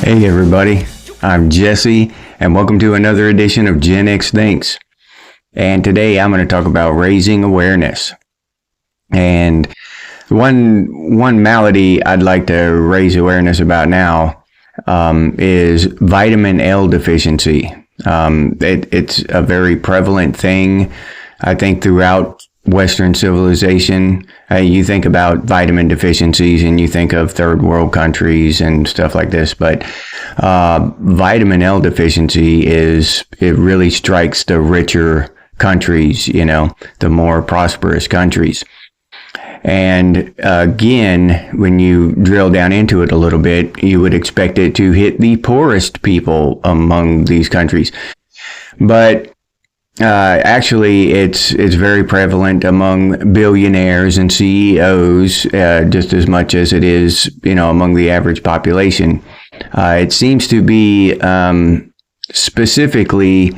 Hey everybody, I'm Jesse, and welcome to another edition of Gen X Thinks. And today I'm going to talk about raising awareness. And one malady I'd like to raise awareness about now is vitamin L deficiency. It's a very prevalent thing, I think, throughout Western civilization. You think about vitamin deficiencies and you think of third world countries and stuff like this, but vitamin L deficiency it really strikes the richer countries, the more prosperous countries. And again, when you drill down into it a little bit, you would expect it to hit the poorest people among these countries. But actually, it's very prevalent among billionaires and CEOs, just as much as it is, among the average population. It seems to be specifically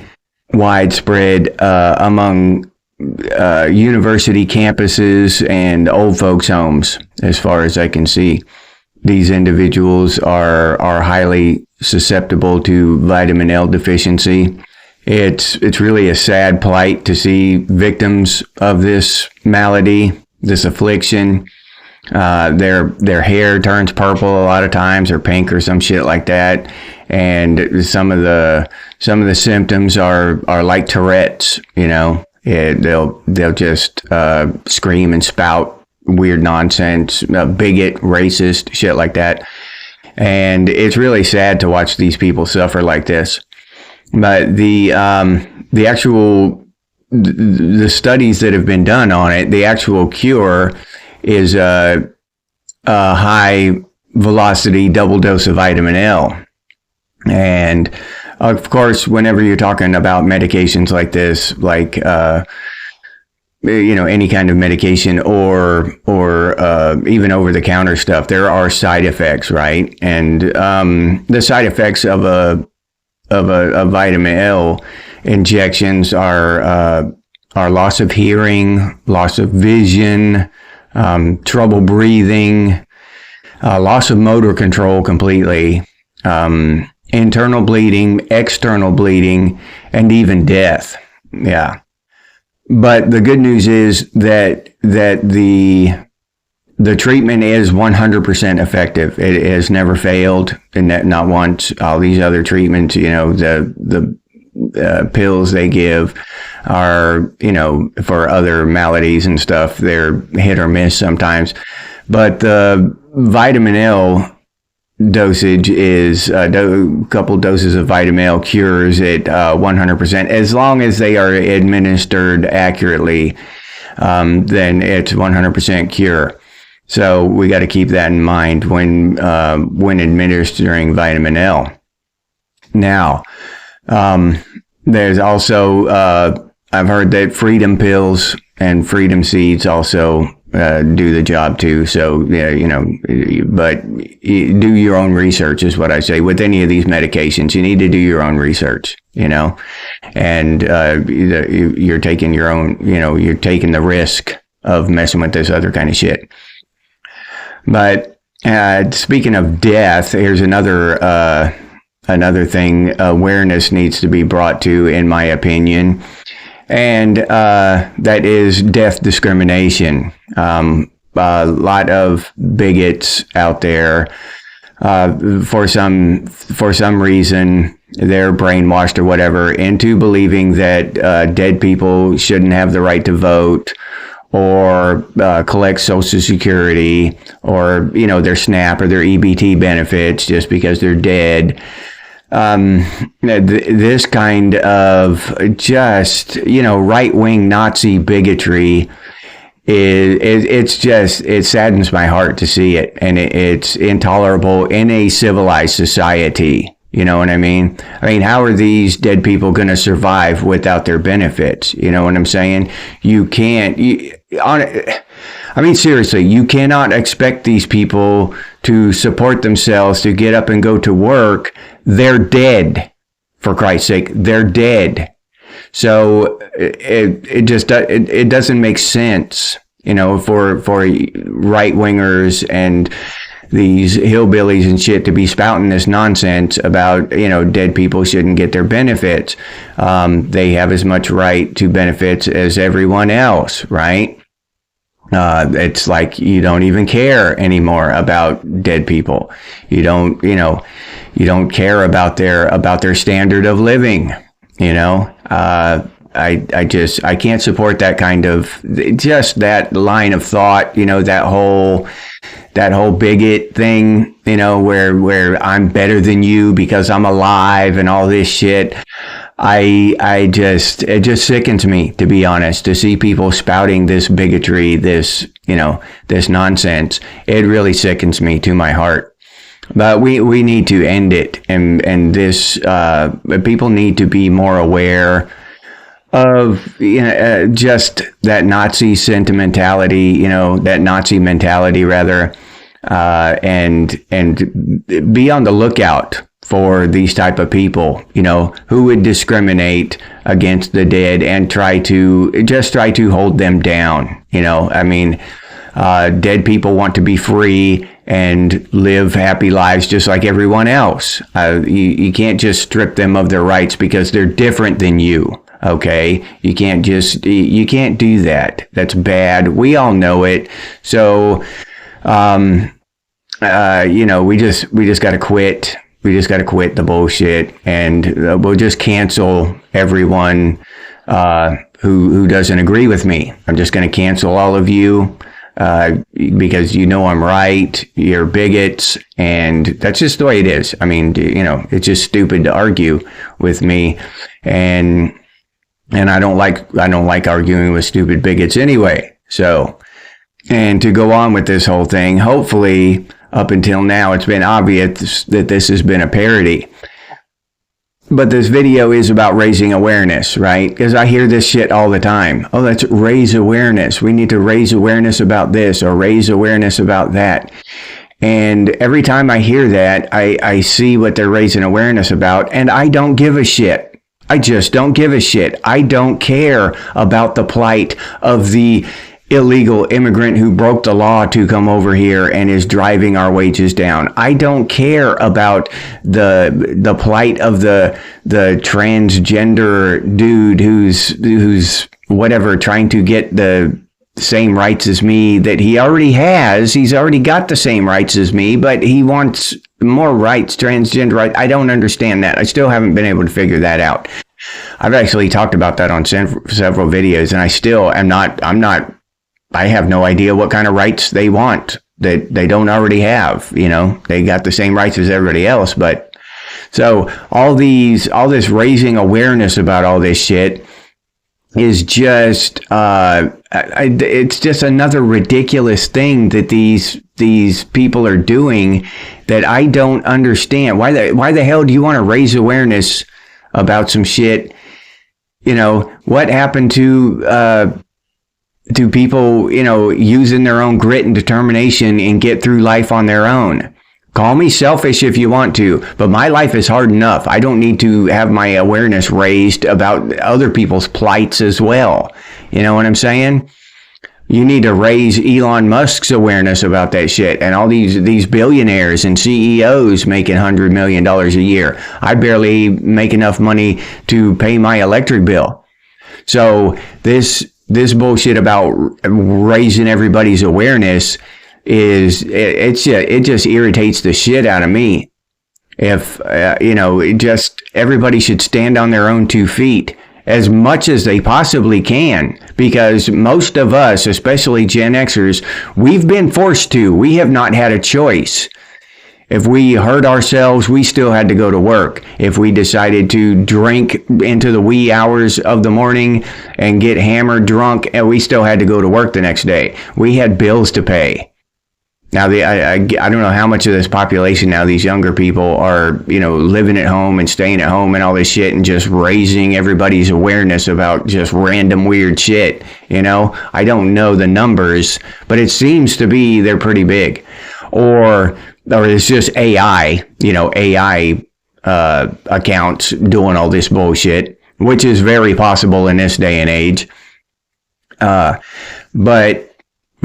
widespread among university campuses and old folks' homes, as far as I can see. These individuals are highly susceptible to vitamin L deficiency. It's really a sad plight to see victims of this malady, this affliction. Their hair turns purple a lot of times, or pink, or some shit like that. And some of the symptoms are like Tourette's. They'll just scream and spout weird nonsense, bigot, racist shit like that. And it's really sad to watch these people suffer like this. But the studies that have been done on it, the actual cure is a high velocity double dose of vitamin L. And of course, whenever you're talking about medications like this, like any kind of medication or even over the counter stuff, there are side effects, right? And the side effects of a vitamin L injections are loss of hearing, loss of vision, trouble breathing, loss of motor control completely, internal bleeding, external bleeding, and even death. Yeah. But the good news is that the treatment is 100% effective. It has never failed, and not once. All these other treatments, the pills they give are, for other maladies and stuff, they're hit or miss sometimes. But the vitamin L dosage is a couple doses of vitamin L cures it 100%, as long as they are administered accurately. Then it's 100% cure. So we got to keep that in mind when administering vitamin L. Now, there's also I've heard that freedom pills and freedom seeds also do the job too. So but do your own research is what I say with any of these medications. You need to do your own research, and you're taking your own, you're taking the risk of messing with this other kind of shit. But speaking of death, here's another thing awareness needs to be brought to, in my opinion, and that is death discrimination. A lot of bigots out there, for some reason, they're brainwashed or whatever into believing that dead people shouldn't have the right to vote, or collect Social Security, or their SNAP or their EBT benefits just because they're dead. This kind of just right-wing Nazi bigotry it saddens my heart to see it, and it's intolerable in a civilized society. You know what I mean? How are these dead people going to survive without their benefits? You know what I'm saying? You can't. Seriously, you cannot expect these people to support themselves, to get up and go to work. They're dead, for Christ's sake. They're dead. So it doesn't make sense, for right wingers and these hillbillies and shit to be spouting this nonsense about, dead people shouldn't get their benefits. They have as much right to benefits as everyone else, right? It's like you don't even care anymore about dead people. You don't care about their standard of living, I can't support that kind of, just that line of thought, that whole bigot thing, where I'm better than you because I'm alive and all this shit. It just sickens me, to be honest, to see people spouting this bigotry, this nonsense. It really sickens me to my heart. But we need to end it, and this people need to be more aware of just that Nazi sentimentality, that Nazi mentality rather, and be on the lookout for these type of people, who would discriminate against the dead and try to hold them down. Dead people want to be free and live happy lives just like everyone else. You can't just strip them of their rights because they're different than you. Okay, you can't do that. That's bad. We all know it. So, we just got to quit. We just got to quit the bullshit, and we'll just cancel everyone who doesn't agree with me. I'm just going to cancel all of you because I'm right. You're bigots, and that's just the way it is. It's just stupid to argue with me, and I don't like arguing with stupid bigots anyway. So, and to go on with this whole thing, hopefully up until now it's been obvious that this has been a parody. But this video is about raising awareness, right? Because I hear this shit all the time. Oh, let's raise awareness. We need to raise awareness about this or raise awareness about that. And every time I hear that, I see what they're raising awareness about, and I don't give a shit. I just don't give a shit. I don't care about the plight of the illegal immigrant who broke the law to come over here and is driving our wages down. I don't care about the plight of the transgender dude who's whatever, trying to get the same rights as me that he already has. He's already got the same rights as me, but he wants more rights, transgender rights. I don't understand that. I still haven't been able to figure that out. I've actually talked about that on several videos, and I still am not, I have no idea what kind of rights they want that they don't already have. They got the same rights as everybody else, but so all this raising awareness about all this shit is just, it's just another ridiculous thing that these people are doing that I don't understand. Why the hell do you want to raise awareness about some shit? What happened to people, using their own grit and determination and get through life on their own? Call me selfish if you want to, but my life is hard enough. I don't need to have my awareness raised about other people's plights as well. You know what I'm saying? You need to raise Elon Musk's awareness about that shit, and all these billionaires and CEOs making $100 million a year. I barely make enough money to pay my electric bill. So this bullshit about raising everybody's awareness it just irritates the shit out of me. If just everybody should stand on their own 2 feet as much as they possibly can, because most of us, especially Gen Xers, we've been forced to. We have not had a choice. If we hurt ourselves, we still had to go to work. If we decided to drink into the wee hours of the morning and get hammered drunk, we still had to go to work the next day. We had bills to pay. Now, I don't know how much of this population now, these younger people are, living at home and staying at home and all this shit and just raising everybody's awareness about just random weird shit. I don't know the numbers, but it seems to be they're pretty big. Or it's just AI, AI accounts doing all this bullshit, which is very possible in this day and age. But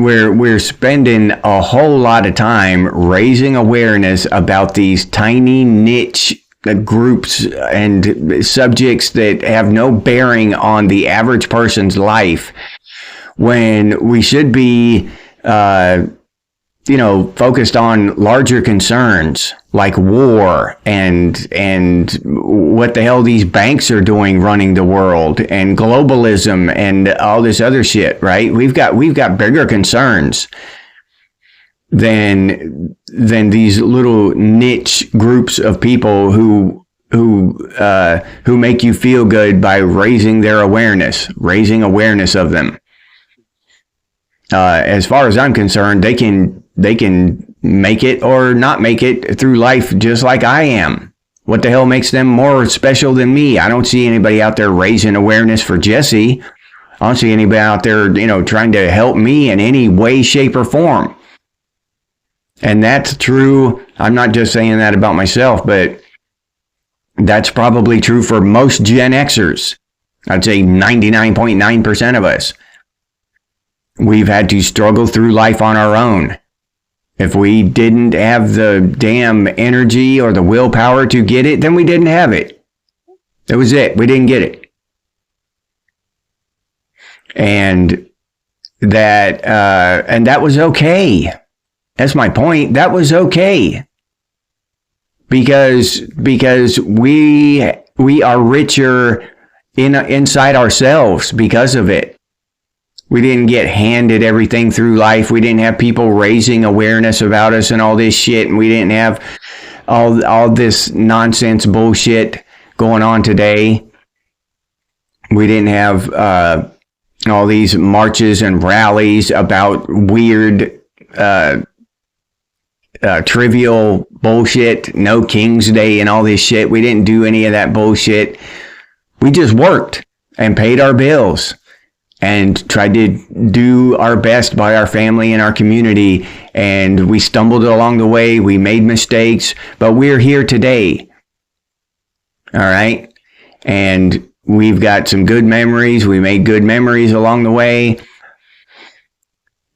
we're spending a whole lot of time raising awareness about these tiny niche groups and subjects that have no bearing on the average person's life, when we should be focused on larger concerns like war and what the hell these banks are doing running the world, and globalism and all this other shit, right? We've got bigger concerns than these little niche groups of people who make you feel good by raising awareness of them. As far as I'm concerned, they can make it or not make it through life just like I am. What the hell makes them more special than me? I don't see anybody out there raising awareness for Jesse. I don't see anybody out there, trying to help me in any way, shape, or form. And that's true. I'm not just saying that about myself, but that's probably true for most Gen Xers. I'd say 99.9% of us. We've had to struggle through life on our own. If we didn't have the damn energy or the willpower to get it, then we didn't have it. That was it. We didn't get it. And that was okay. That's my point. That was okay. Because we are richer inside ourselves because of it. We didn't get handed everything through life. We didn't have people raising awareness about us and all this shit. And we didn't have all this nonsense bullshit going on today. We didn't have all these marches and rallies about weird, trivial bullshit. No King's Day and all this shit. We didn't do any of that bullshit. We just worked and paid our bills and tried to do our best by our family and our community. And we stumbled along the way. We made mistakes, but we're here today. All right. And we've got some good memories. We made good memories along the way,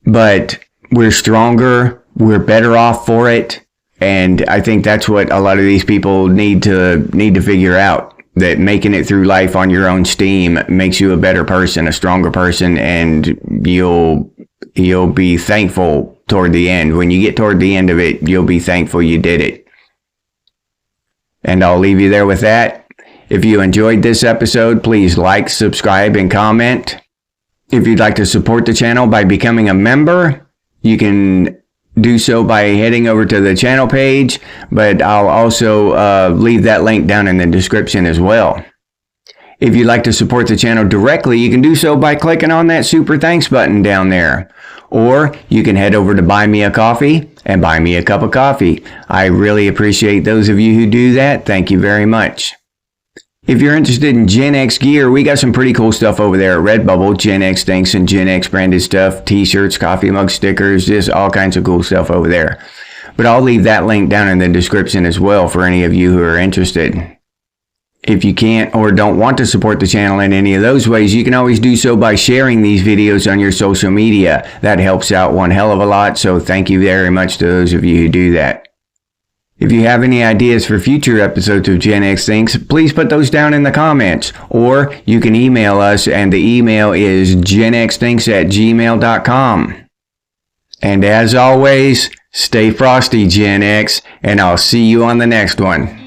but we're stronger. We're better off for it. And I think that's what a lot of these people need to figure out. That making it through life on your own steam makes you a better person, a stronger person, and you'll be thankful toward the end. When you get toward the end of it, you'll be thankful you did it. And I'll leave you there with that. If you enjoyed this episode, please like, subscribe, and comment. If you'd like to support the channel by becoming a member, you can do so by heading over to the channel page, but I'll also leave that link down in the description as well. If you'd like to support the channel directly, you can do so by clicking on that super thanks button down there. Or you can head over to Buy Me a Coffee and buy me a cup of coffee. I really appreciate those of you who do that. Thank you very much. If you're interested in Gen X gear, we got some pretty cool stuff over there at Redbubble. Gen X Thinks and Gen X branded stuff, t-shirts, coffee mug stickers, just all kinds of cool stuff over there. But I'll leave that link down in the description as well for any of you who are interested. If you can't or don't want to support the channel in any of those ways, you can always do so by sharing these videos on your social media. That helps out one hell of a lot, so thank you very much to those of you who do that. If you have any ideas for future episodes of Gen X Thinks, please put those down in the comments. Or you can email us, and the email is genxthinks@gmail.com. And as always, stay frosty, Gen X, and I'll see you on the next one.